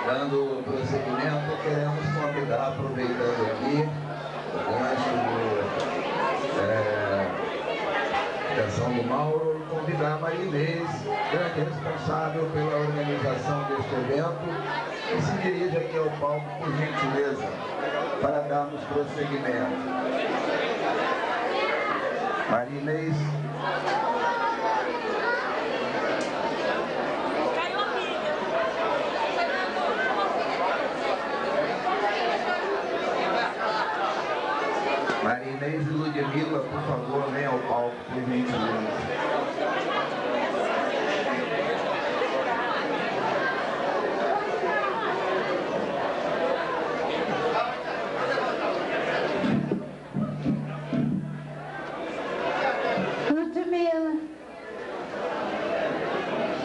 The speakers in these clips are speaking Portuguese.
Dando prosseguimento, queremos convidar, aproveitando aqui o gancho da ação do Mauro, convidar a Maria Inês, grande responsável pela organização deste evento, que se dirige aqui ao palco, por gentileza, para darmos prosseguimento. Maria Inês. Maria Inês e Ludmila, por favor, venham ao palco, por gentileza.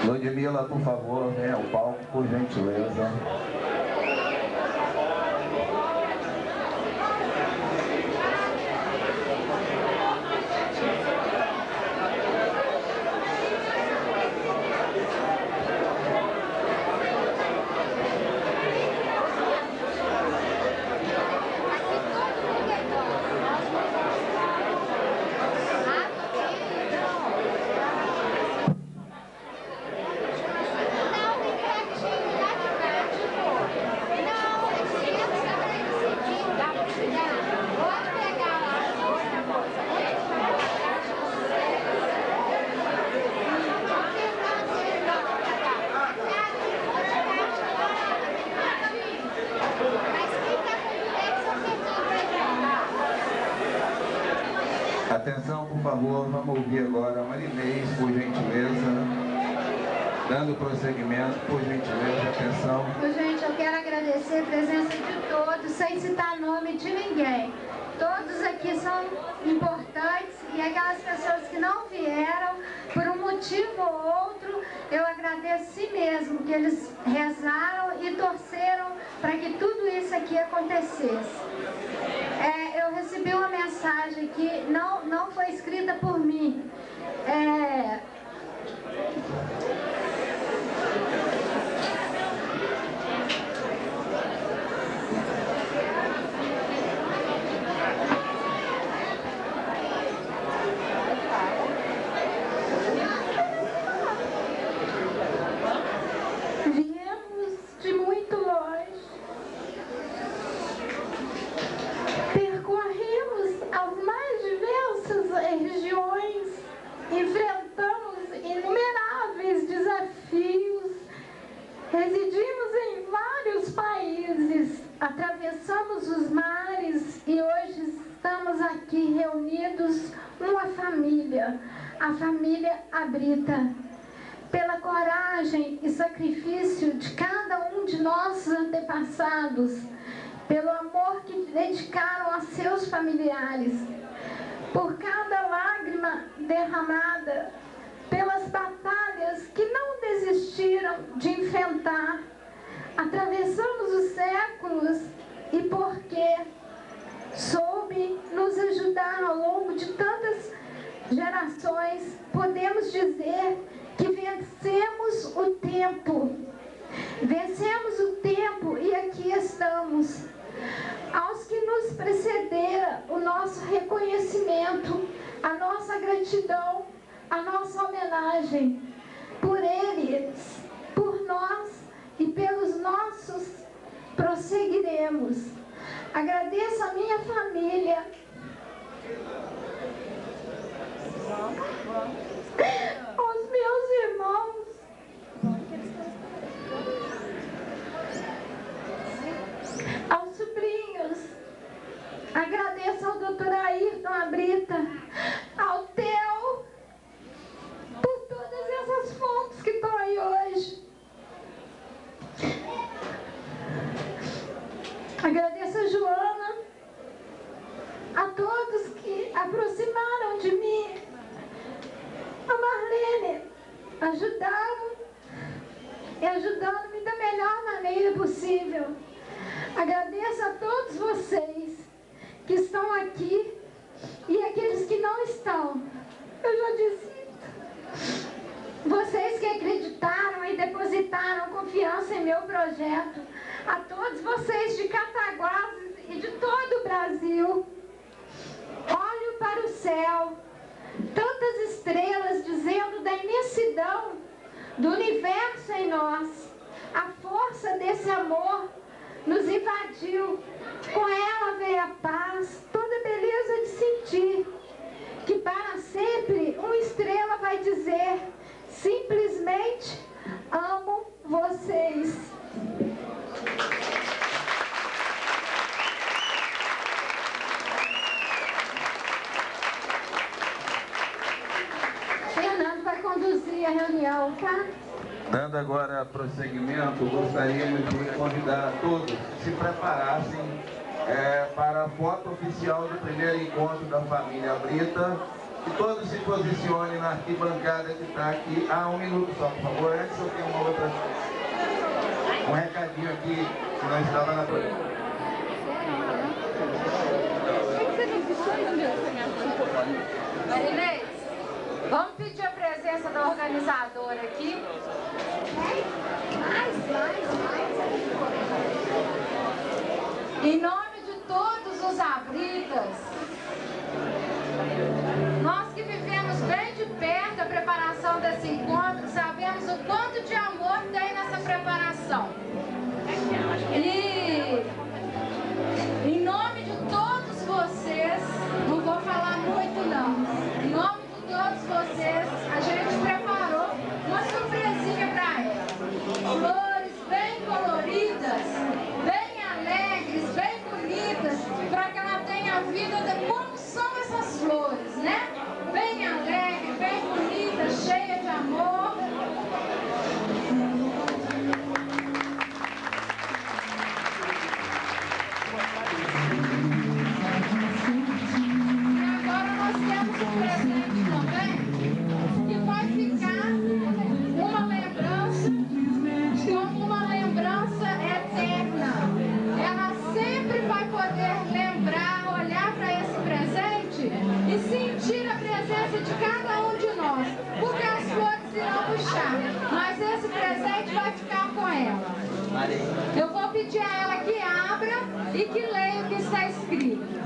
Ludmila, por favor, venha ao palco, por gentileza. Atenção, por favor, vamos ouvir agora a Maria Inês, por gentileza. Dando prosseguimento, por gentileza, atenção. Gente, eu quero agradecer a presença de todos, sem citar nome de ninguém. Todos aqui são importantes e aquelas pessoas que não vieram, por um motivo ou outro, eu agradeço a si mesmo, que eles rezaram e torceram para que tudo isso aqui acontecesse. Eu recebi uma mensagem que não foi escrita por mim. Viemos de muito longe. Percorremos as mais diversas regiões, enfrentamos inumeráveis desafios, residimos em vários países, atravessamos os mares e hoje estamos aqui reunidos uma família, a família Abrita. Pela coragem e sacrifício de cada um de nossos antepassados, pelo amor que dedicaram a seus familiares, por cada lágrima derramada, pelas batalhas que não desistiram de enfrentar. Atravessamos os séculos e porque soube nos ajudar ao longo de tantas gerações, podemos dizer que vencemos o tempo. Vencemos o tempo e aqui estamos. Aos que nos precederam, o nosso reconhecimento, a nossa gratidão, a nossa homenagem. Por eles, por nós e pelos nossos, prosseguiremos. Agradeço a minha família, aos meus irmãos, aos sobrinhos, agradeço ao Dr. Ayrton Abrita, ao Theo, por todas essas fontes que estão aí hoje. Agradeço a Joana, a todos que aproximaram de mim, a Marlene, ajudaram e ajudando-me da melhor maneira possível. Agradeço a todos vocês que estão aqui e aqueles que não estão. Eu já disse. vocês que acreditaram e depositaram confiança em meu projeto, a todos vocês de Cataguases e de todo o Brasil. Olho para o céu, tantas estrelas dizendo da imensidão do universo em nós. A força desse amor nos invadiu. Com ela veio a paz, toda a beleza de sentir que para sempre uma estrela vai dizer: simplesmente amo vocês. Fernando vai conduzir a reunião, tá? Dando agora prosseguimento, gostaríamos de convidar a todos que se preparassem para a foto oficial do primeiro encontro da família Brita. Que todos se posicionem na arquibancada que está aqui. Um minuto só, por favor. Antes eu tenho um recadinho aqui que não estava na coisa. Marinês, vamos pedir a presença da organizadora aqui. Em nome de todos os abritas, nós que vivemos bem de perto a preparação desse encontro, sabemos o quanto de amor tem nessa preparação. E em nome de todos vocês, não vou falar muito não, em nome de todos vocês, a gente preparou uma surpresinha para ela. Flores bem coloridas, bem alegres, bem bonitas, para que ela tenha a vida de como são essas flores, né? Bem alegre, bem bonita, cheia de amor. E agora nós temos um presente também, que vai ficar uma lembrança, como uma lembrança eterna. Ela sempre vai poder lembrar, olhar para esse presente e sentir a presença de cada um de nós, porque as flores irão puxar, mas esse presente vai ficar com ela. Eu vou pedir a ela que abra e que leia o que está escrito.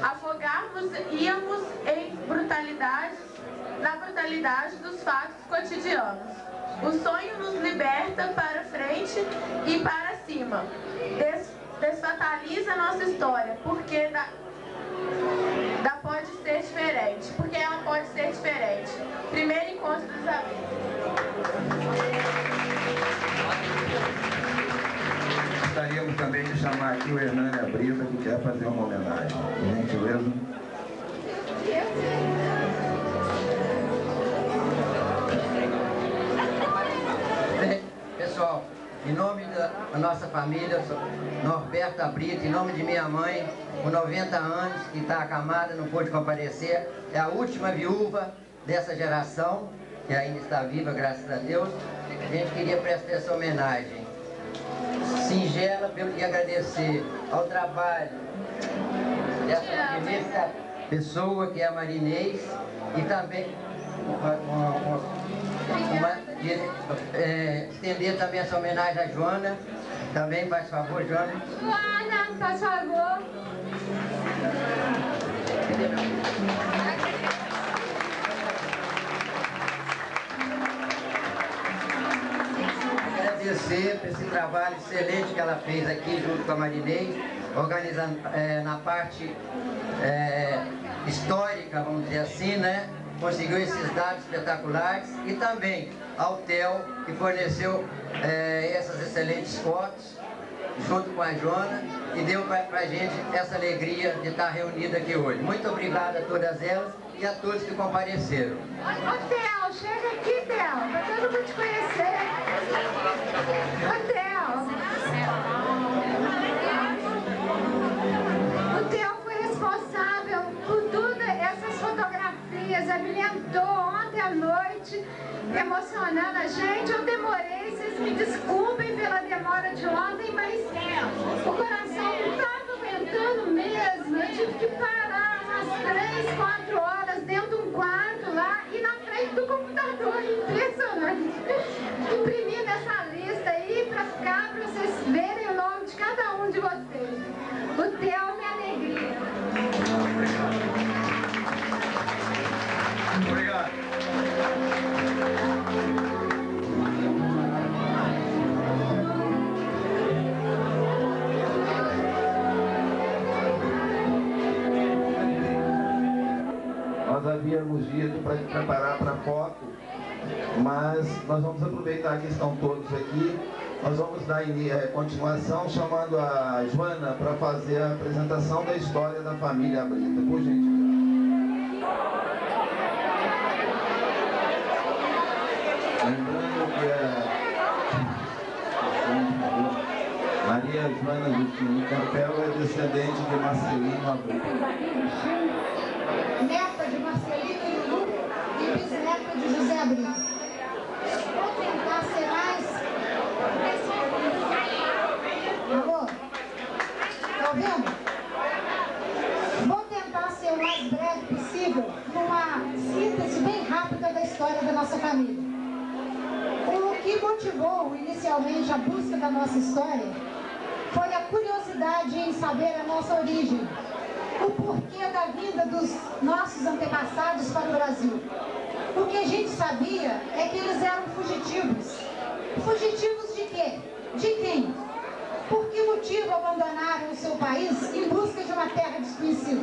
Afogarmos-íamos na brutalidade dos fatos cotidianos. O sonho nos liberta para frente e para cima. Desfataliza nossa história, porque pode ser diferente. Porque ela pode ser diferente. Primeiro encontro dos amigos. Gostaríamos também de chamar aqui o Hernani Brita, que quer fazer uma homenagem. Por gentileza. Pessoal, em nome da nossa família, eu sou Norberta Brita, em nome de minha mãe, com 90 anos, que está acamada, não pôde comparecer, é a última viúva dessa geração, que ainda está viva, graças a Deus. A gente queria prestar essa homenagem singela e agradecer ao trabalho dessa magnífica pessoa que é a Marinês e também estender também essa homenagem à Joana. Também, faz favor, Joana. Joana, faz favor. Agradecer por esse trabalho excelente que ela fez aqui junto com a Marinês, organizando na parte histórica, vamos dizer assim, né? Conseguiu esses dados espetaculares, e também ao Theo, que forneceu essas excelentes fotos junto com a Joana e deu para a gente essa alegria de estar reunida aqui hoje. Muito obrigado a todas elas e a todos que compareceram. Theo, chega aqui, Theo, para todo mundo te conhecer. Ô, Theo. O Theo foi responsável por todas essas fotografias, abrilhantou ontem à noite, emocionando a gente. Eu demorei, vocês me desculpem pela demora de ontem, mas o coração não estava aguentando mesmo. Eu tive que parar umas 3, 4 horas dentro de um quarto lá e na frente do computador. Impressionante. Imprimindo essa lista aí para ficar, para vocês verem o nome de cada um de vocês. O Theo é minha alegria. Obrigado. Nós havíamos dito para preparar para a foto, mas nós vamos aproveitar que estão todos aqui. Nós vamos dar continuação chamando a Joana para fazer a apresentação da história da família Brita. Por gentileza. Lembrando que Maria Joana Justino Campelo é descendente de Marcelino Abreu. Neta de Marcelino Ilu e bisneta de José Abreu. Vou tentar ser mais... Alô? Tá ouvindo? Vou tentar ser o mais breve possível numa síntese bem rápida da história da nossa família. O que motivou inicialmente a busca da nossa história foi a curiosidade em saber a nossa origem, o porquê da vinda dos nossos antepassados para o Brasil. O que a gente sabia é que eles eram fugitivos. Fugitivos de quê? De quem? Por que motivo abandonaram o seu país em busca de uma terra desconhecida?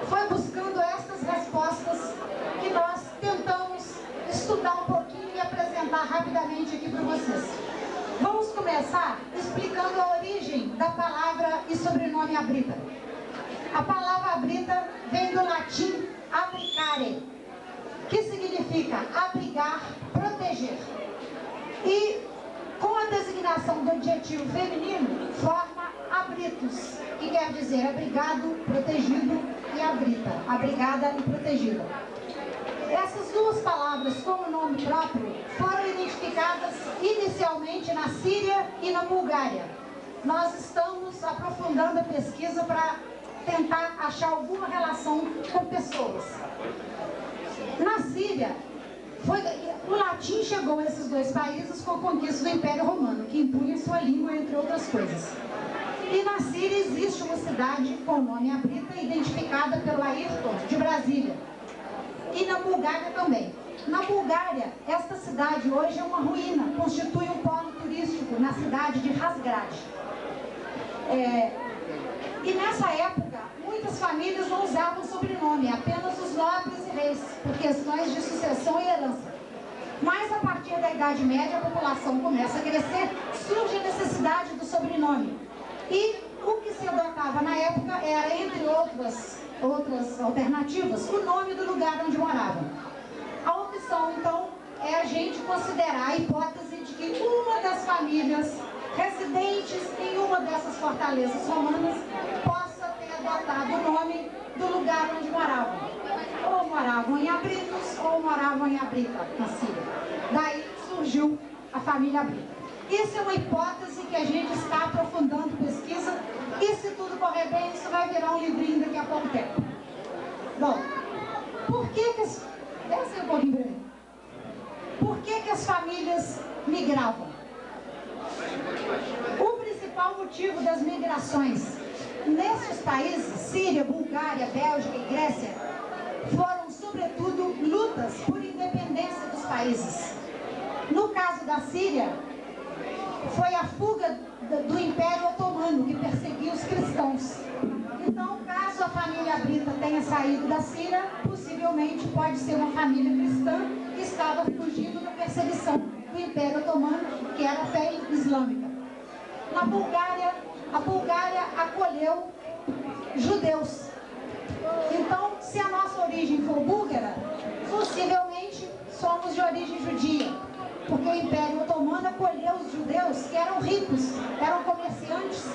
Foi buscando estas respostas que nós tentamos estudar um pouquinho e apresentar rapidamente aqui para vocês. Vamos começar explicando a origem da palavra e sobrenome Abrita. A palavra Abrita vem do latim abricare, que significa abrigar, proteger. E com a designação do adjetivo feminino, forma abritus, que quer dizer abrigado, protegido, e abrita, abrigada e protegida. Essas duas palavras, como nome próprio, foram identificadas inicialmente na Síria e na Bulgária. Nós estamos aprofundando a pesquisa para tentar achar alguma relação com pessoas. Na Síria, o latim chegou a esses dois países com a conquista do Império Romano, que impunha sua língua, entre outras coisas. E na Síria existe uma cidade com o nome Abrita, identificada pelo Ayrton, de Brasília. E na Bulgária também. Na Bulgária, esta cidade hoje é uma ruína, constitui um polo turístico na cidade de Razgrad. E nessa época, muitas famílias não usavam sobrenome, apenas os nobres e reis, por questões de sucessão e herança. Mas a partir da Idade Média, a população começa a crescer, surge a necessidade do sobrenome. E o que se adotava na época era, entre outras alternativas, o nome do lugar onde moravam. A opção, então, é a gente considerar a hipótese de que uma das famílias residentes em uma dessas fortalezas romanas possa ter adotado o nome do lugar onde moravam. Ou moravam em Abritos, ou moravam em Abrita, na Síria. Daí surgiu a família Abrita. Isso é uma hipótese que a gente está aprofundando pesquisa, e se tudo correr bem, isso vai virar um livrinho daqui a pouco tempo. Bom, por que as famílias migravam? O principal motivo das migrações nesses países, Síria, Bulgária, Bélgica e Grécia, foram sobretudo lutas por independência dos países. No caso da Síria, foi a fuga do Império Otomano, que perseguia os cristãos. Então, caso a família Abrita tenha saído da Síria, possivelmente pode ser uma família cristã que estava fugindo da perseguição do Império Otomano, que era a fé islâmica. Na Bulgária, a Bulgária acolheu judeus. Então, se a nossa origem for búlgara, possivelmente somos de origem judia, porque o Império Otomano acolheu os judeus que eram ricos, eram comerciantes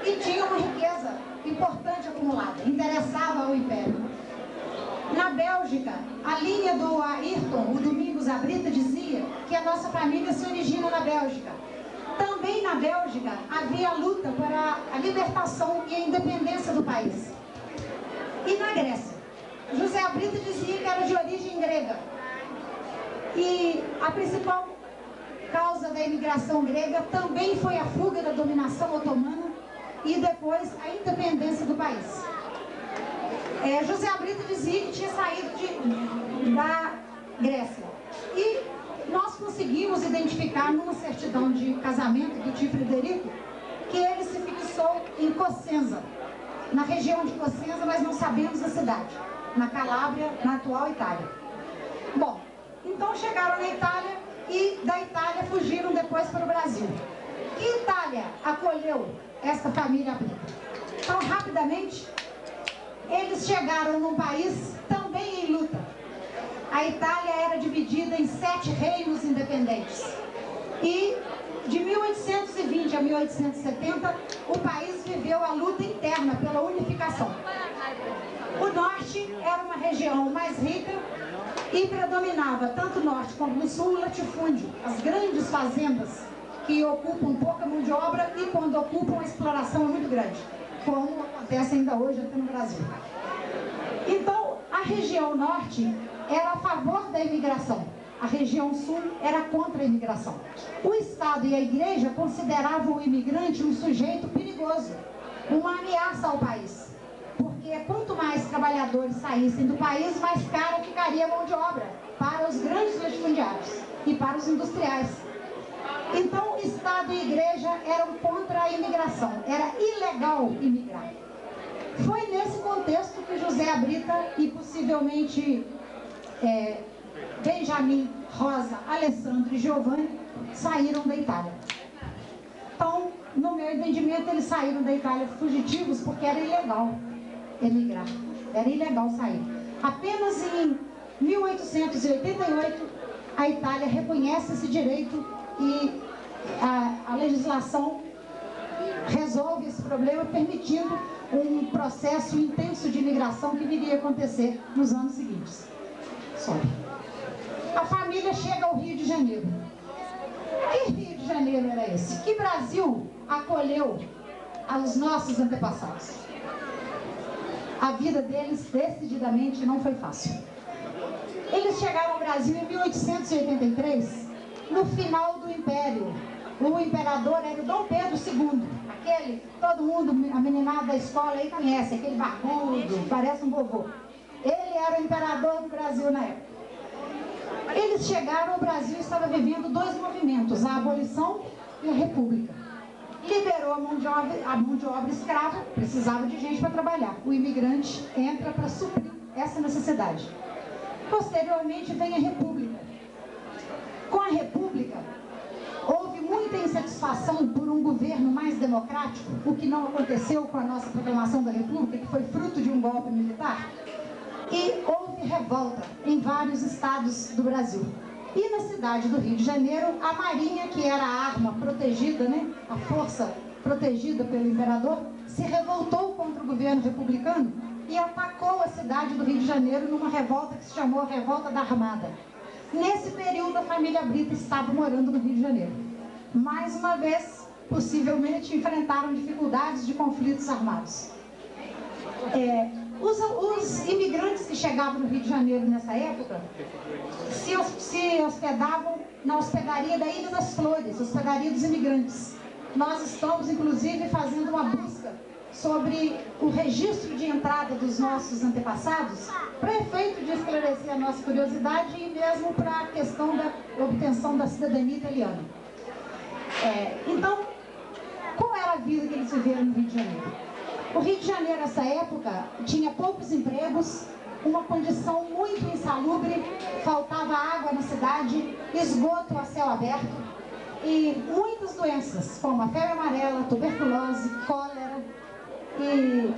e tinham uma riqueza importante acumulada, interessava ao Império. Na Bélgica, a linha do Ayrton, o Domingos Abrita, dizia que a nossa família se origina na Bélgica. Também na Bélgica havia a luta para a libertação e a independência do país. E na Grécia, José Abrita dizia que era de origem grega. E a principal causa da imigração grega também foi a fuga da dominação otomana e depois a independência do país. José Abrita dizia que tinha saído da Grécia. E nós conseguimos identificar numa certidão de casamento do tio Frederico que ele se fixou em Cosenza, na região de Cosenza, mas não sabemos a cidade, na Calábria, na atual Itália. Bom, então chegaram na Itália e da Itália fugiram depois para o Brasil. Que Itália acolheu esta família Abrita? Então, rapidamente, eles chegaram num país também em luta. A Itália era dividida em 7 reinos independentes. E de 1820 a 1870, o país viveu a luta interna pela unificação. O norte era uma região mais rica e predominava, tanto no norte como no sul, o latifúndio, as grandes fazendas que ocupam pouca mão de obra e quando ocupam a exploração é muito grande, como acontece ainda hoje aqui no Brasil. Então, a região norte era a favor da imigração, a região sul era contra a imigração. O Estado e a Igreja consideravam o imigrante um sujeito perigoso, uma ameaça ao país, porque quanto mais trabalhadores saíssem do país, mais cara ficaria a mão de obra para os grandes latifundiários e para os industriais. Então, Estado e Igreja eram contra a imigração, era ilegal imigrar. Foi nesse contexto que José Abrita e possivelmente Benjamin, Rosa, Alessandro e Giovanni saíram da Itália. Então, no meu entendimento, eles saíram da Itália fugitivos porque era ilegal emigrar, era ilegal sair. Apenas em 1888, a Itália reconhece esse direito e a legislação resolve esse problema, permitindo um processo intenso de imigração que viria a acontecer nos anos seguintes. Sobe. A família chega ao Rio de Janeiro. Que Rio de Janeiro era esse? Que Brasil acolheu aos nossos antepassados? A vida deles, decididamente, não foi fácil. Eles chegaram ao Brasil em 1883, no final do Império. O imperador era o Dom Pedro II, aquele, todo mundo, a meninada da escola aí conhece, aquele barbudo, parece um vovô. Ele era o imperador do Brasil na época. Eles chegaram, o Brasil estava vivendo 2 movimentos, a abolição e a república. Liberou a mão de obra escrava, precisava de gente para trabalhar. O imigrante entra para suprir essa necessidade. Posteriormente vem a república. Com a república, houve muita insatisfação por um governo mais democrático, o que não aconteceu com a nossa proclamação da república, que foi fruto de um golpe militar. E houve revolta em vários estados do Brasil. E na cidade do Rio de Janeiro, a Marinha, que era a arma protegida, a força protegida pelo imperador, se revoltou contra o governo republicano e atacou a cidade do Rio de Janeiro numa revolta que se chamou a Revolta da Armada. Nesse período, a família Brita estava morando no Rio de Janeiro. Mais uma vez, possivelmente, enfrentaram dificuldades de conflitos armados. Os imigrantes que chegavam no Rio de Janeiro nessa época se hospedavam na hospedaria da Ilha das Flores, hospedaria dos imigrantes. Nós estamos, inclusive, fazendo uma busca sobre o registro de entrada dos nossos antepassados, para efeito de esclarecer a nossa curiosidade e mesmo para a questão da obtenção da cidadania italiana. Então, qual era a vida que eles viveram no Rio de Janeiro? O Rio de Janeiro, nessa época, tinha poucos empregos, uma condição muito insalubre, faltava água na cidade, esgoto a céu aberto e muitas doenças, como a febre amarela, tuberculose, cólera e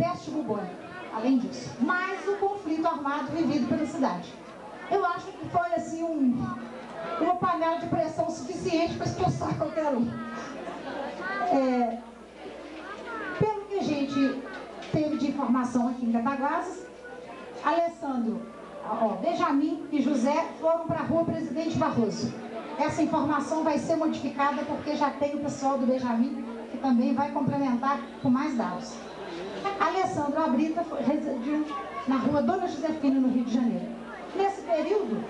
peste bubônica, além disso. Mais o conflito armado vivido pela cidade. eu acho que foi assim uma panela de pressão suficiente para expulsar qualquer um. Pelo que a gente teve de informação aqui em Cataguases, Alessandro, Benjamin e José foram para a rua Presidente Barroso. Essa informação vai ser modificada porque já tem o pessoal do Benjamin que também vai complementar com mais dados. Alessandro Abrita residiu na rua Dona Josefina, no Rio de Janeiro. Nesse período,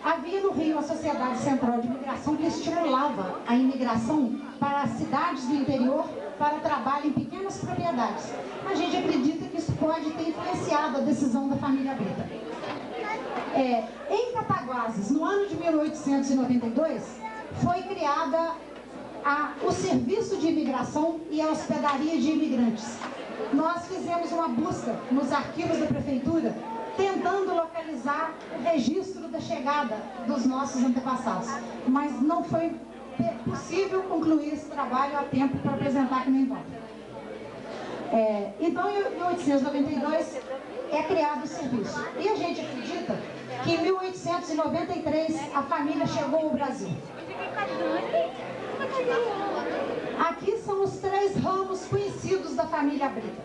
havia no Rio a Sociedade Central de Imigração que estimulava a imigração para as cidades do interior para trabalho em pequenas propriedades. A gente acredita que isso pode ter influenciado a decisão da família Abrita. Em Cataguases, no ano de 1892, foi criada o Serviço de Imigração e a Hospedaria de Imigrantes. Nós fizemos uma busca nos arquivos da prefeitura, tentando localizar o registro da chegada dos nossos antepassados, mas não foi possível concluir esse trabalho a tempo para apresentar aqui no encontro. Então, em 1892, é criado o serviço. E a gente acredita que em 1893 a família chegou ao Brasil. Aqui são os 3 ramos conhecidos da família Abrita.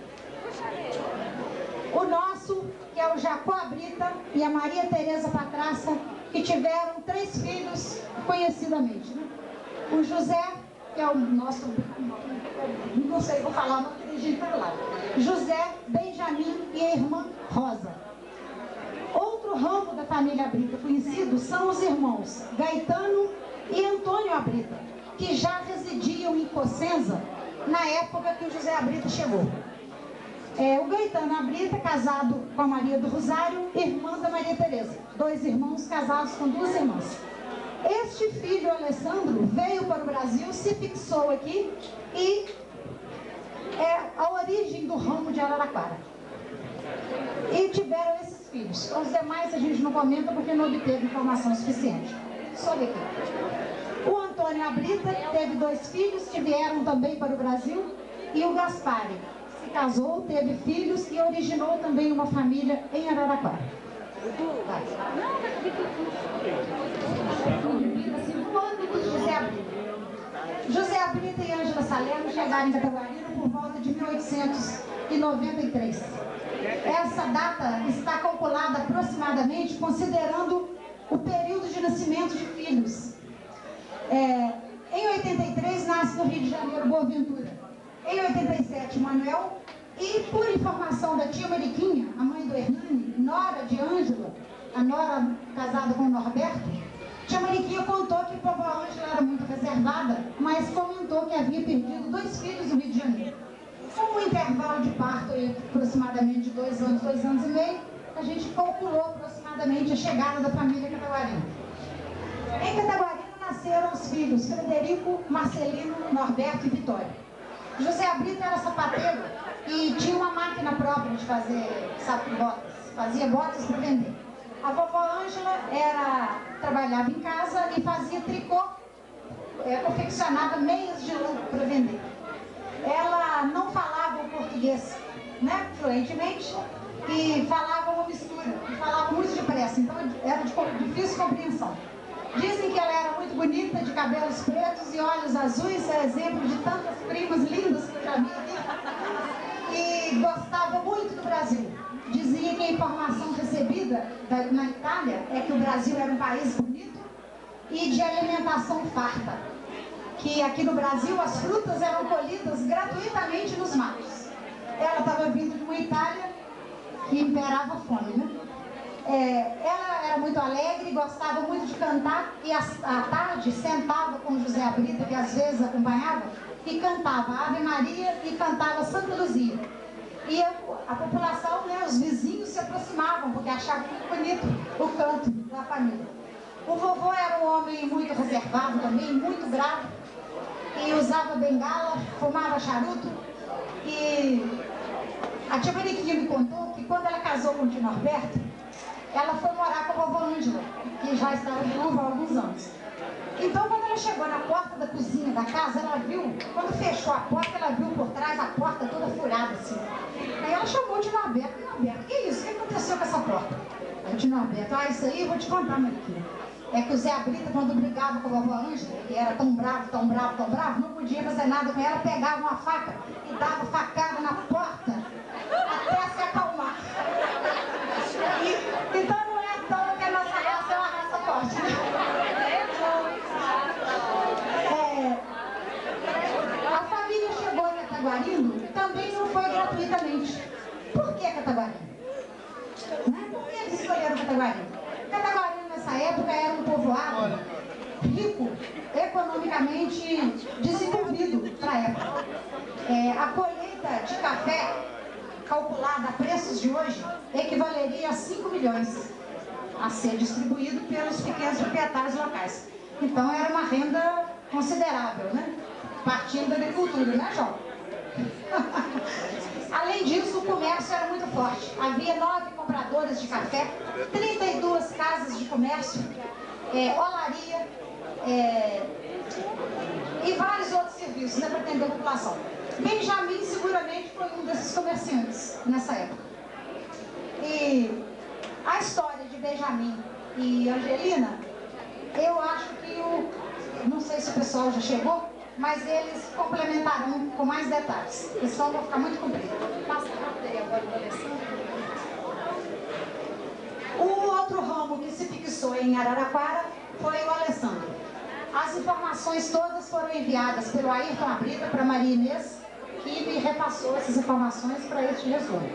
O nosso, que é o Jacó Abrita e a Maria Tereza Patraça, que tiveram 3 filhos conhecidamente, né? O José, que é o nosso, não sei, vou falar, não dirigi para lá. José, Benjamin e a irmã Rosa. Outro ramo da família Abrita conhecido são os irmãos Gaetano e Antônio Abrita, que já residiam em Cosenza na época que o José Abrita chegou. O Gaetano Abrita, casado com a Maria do Rosário, irmã da Maria Tereza. 2 irmãos casados com 2 irmãs. Este filho, Alessandro, veio para o Brasil, se fixou aqui e é a origem do ramo de Araraquara. E tiveram esses filhos. Os demais a gente não comenta porque não obteve informação suficiente. Sobre aqui. O Antônio Abrita teve 2 filhos que vieram também para o Brasil, e o Gaspari se casou, teve filhos e originou também uma família em Araraquara. José Abrita e Ângela Salerno chegaram em Cataguarina por volta de 1893. Essa data está calculada aproximadamente considerando o período de nascimento de filhos. Em 83 nasce no Rio de Janeiro Boaventura. Em 87 Manuel. E por informação da tia Mariquinha, a mãe do Hernani, nora de Ângela, a nora casada com o Norberto, tia Mariquinha contou que a vovó Ângela era muito reservada, mas comentou que havia perdido 2 filhos no Rio de Janeiro. Com um intervalo de parto aproximadamente de 2 anos, 2 anos e meio, a gente calculou aproximadamente a chegada da família Cataguarina. Em Cataguarina nasceram os filhos Frederico, Marcelino, Norberto e Vitória. José Abrita era sapateiro e tinha uma máquina própria de fazer botas, fazia botas para vender. A vovó Ângela trabalhava em casa e fazia tricô, confeccionava meias de lã para vender. Ela não falava o português, né, fluentemente, e falava uma mistura, e falava muito depressa, então era de difícil compreensão. Dizem que ela era muito bonita, de cabelos pretos e olhos azuis, é exemplo de tantas primas lindas que eu já vi aqui, e gostava muito do Brasil. Dizia que a informação recebida na Itália é que o Brasil era um país bonito e de alimentação farta, que aqui no Brasil as frutas eram colhidas gratuitamente nos matos. Ela estava vindo de uma Itália que imperava fome, né? Ela era muito alegre, gostava muito de cantar e à tarde sentava com José Abrita, que às vezes acompanhava, e cantava Ave Maria e cantava Santa Luzia. E a população, né, os vizinhos se aproximavam, porque achavam muito bonito o canto da família. O vovô era um homem muito reservado também, muito bravo, e usava bengala, fumava charuto. E a tia Mariquinha me contou que quando ela casou com o tio Norberto, ela foi morar com a vovó Ângela, que já estava viúva há alguns anos. Então, quando ela chegou na porta da cozinha da casa, ela viu, quando fechou a porta, ela viu por trás a porta toda furada assim. Aí ela chamou de Norberto. Norberto, que isso? O que aconteceu com essa porta? de Norberto. Ah, isso aí eu vou te contar, Mariquinha. É que o Zé Brita, quando brigava com a vovó Ângela, que era tão bravo, tão bravo, tão bravo, não podia fazer nada com ela, pegava uma faca e dava facada na porta até se acalmar. Então não é à toa que a nossa raça é uma raça forte. A família chegou a Cataguarindo também não foi gratuitamente. Por que Cataguarindo? Né? Por que eles escolheram Cataguarindo? Cataguarindo nessa época era um povoado rico, economicamente desenvolvido para a época. A colheita de café, calculada a preços de hoje, equivaleria a 5 milhões a ser distribuído pelos pequenos proprietários locais. Então era uma renda considerável, né? Partindo da agricultura, né, João? Além disso, o comércio era muito forte. Havia 9 compradores de café, 32 casas de comércio, olaria e vários outros serviços, né, para atender a população. Benjamin seguramente foi um desses comerciantes nessa época. E a história de Benjamin e Angelina, eu acho que não sei se o pessoal já chegou, mas eles complementarão com mais detalhes. O som vai ficar muito comprido. Passa rápido aí agora para Alessandro. O outro ramo que se fixou em Araraquara foi o Alessandro. As informações todas foram enviadas pelo Ayrton Abrita para Maria Inês, que me repassou essas informações para este resumo.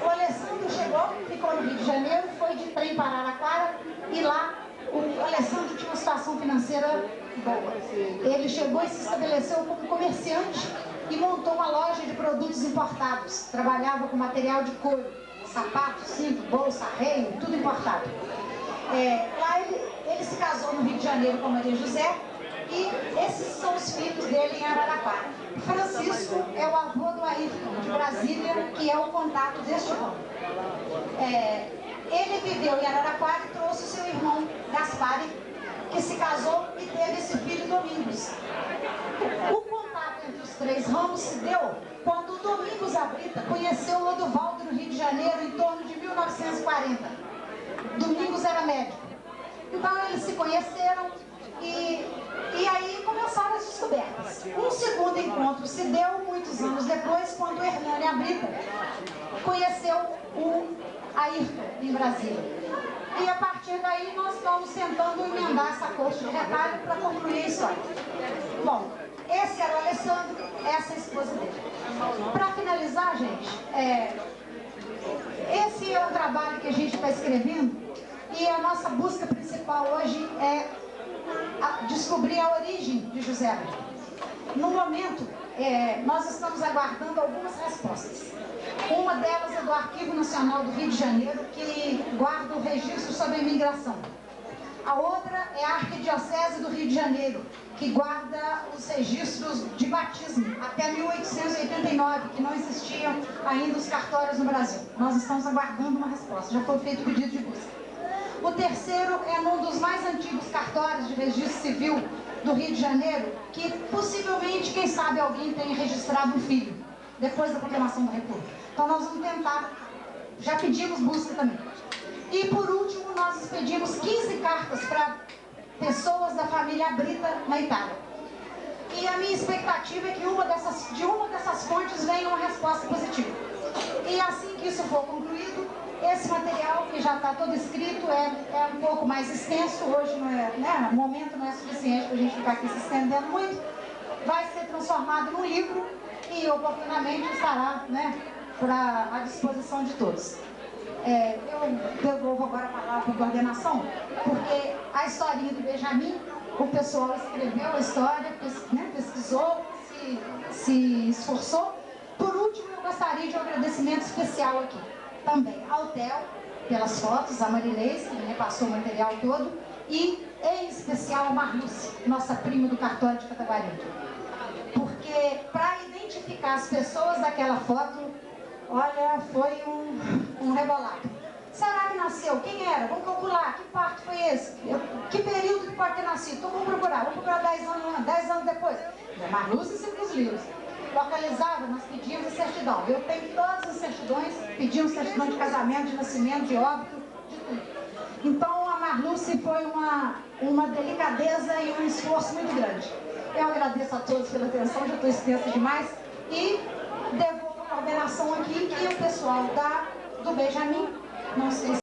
O Alessandro chegou, ficou no Rio de Janeiro, foi de trem para Araraquara e lá o Alessandro tinha uma situação financeira boa. Ele chegou e se estabeleceu como comerciante e montou uma loja de produtos importados. Trabalhava com material de couro, sapato, cinto, bolsa, arreio, tudo importado. Lá ele se casou no Rio de Janeiro com a Maria José e esses são os filhos dele em Araraquara. Francisco é o avô do Ayrton, de Brasília, que é o contato deste ramo. Ele viveu em Araraquara e trouxe o seu irmão Gaspari, que se casou e teve esse filho Domingos. O contato entre os 3 ramos se deu quando o Domingos Abrita conheceu o Lodovaldo no Rio de Janeiro em torno de 1940. Domingos era médico. Então eles se conheceram e aí começaram as descobertas. Um segundo encontro se deu muitos anos depois, quando o Hernani Abrita conheceu o Ayrton em Brasília. E a partir daí nós estamos tentando emendar essa coxa de retalho para concluir a história. Bom, esse era o Alessandro, essa é a esposa dele. Para finalizar, gente, esse é o trabalho que a gente está escrevendo e a nossa busca principal hoje é descobrir a origem de José Abrita. No momento, nós estamos aguardando algumas respostas. Uma delas é do Arquivo Nacional do Rio de Janeiro, que guarda o registro sobre a imigração. A outra é a Arquidiocese do Rio de Janeiro, que guarda os registros de batismo até 1889, que não existiam ainda os cartórios no Brasil. Nós estamos aguardando uma resposta, já foi feito pedido de busca. O terceiro é num dos mais antigos cartórios de registro civil do Rio de Janeiro, que possivelmente, quem sabe, alguém tenha registrado um filho, depois da proclamação da República. Então nós vamos tentar, já pedimos busca também. E por último, nós expedimos 15 cartas para pessoas da família Abrita na Itália. E a minha expectativa é que de uma dessas fontes venha uma resposta positiva. E assim que isso for concluído, esse material, que já está todo escrito, é um pouco mais extenso, hoje não é, né, o momento não é suficiente para a gente ficar aqui se estendendo muito, vai ser transformado num livro e oportunamente estará, né, à disposição de todos. Eu devolvo agora a palavra para a coordenação, porque a historinha do Benjamin, o pessoal escreveu a história, né, pesquisou, se esforçou. Por último, eu gostaria de um agradecimento especial aqui também ao Theo, pelas fotos, a Marinês, que me repassou o material todo, e em especial a Marluce, nossa prima do cartório de Cataguarindo. Porque para identificar as pessoas daquela foto, olha, foi um rebolado. Será que nasceu? Quem era? Vamos calcular. Que parto foi esse? Que período que pode ter nascido? Então vamos procurar 10 anos depois. A Marluce sempre os livros. Localizava, nós pedimos a certidão. Eu tenho todas as certidões, pedimos certidão de casamento, de nascimento, de óbito, de tudo. Então, a Marluce foi uma delicadeza e um esforço muito grande. Eu agradeço a todos pela atenção, já estou extensa demais, e devolvo a coordenação aqui, que o pessoal do Benjamin, não sei se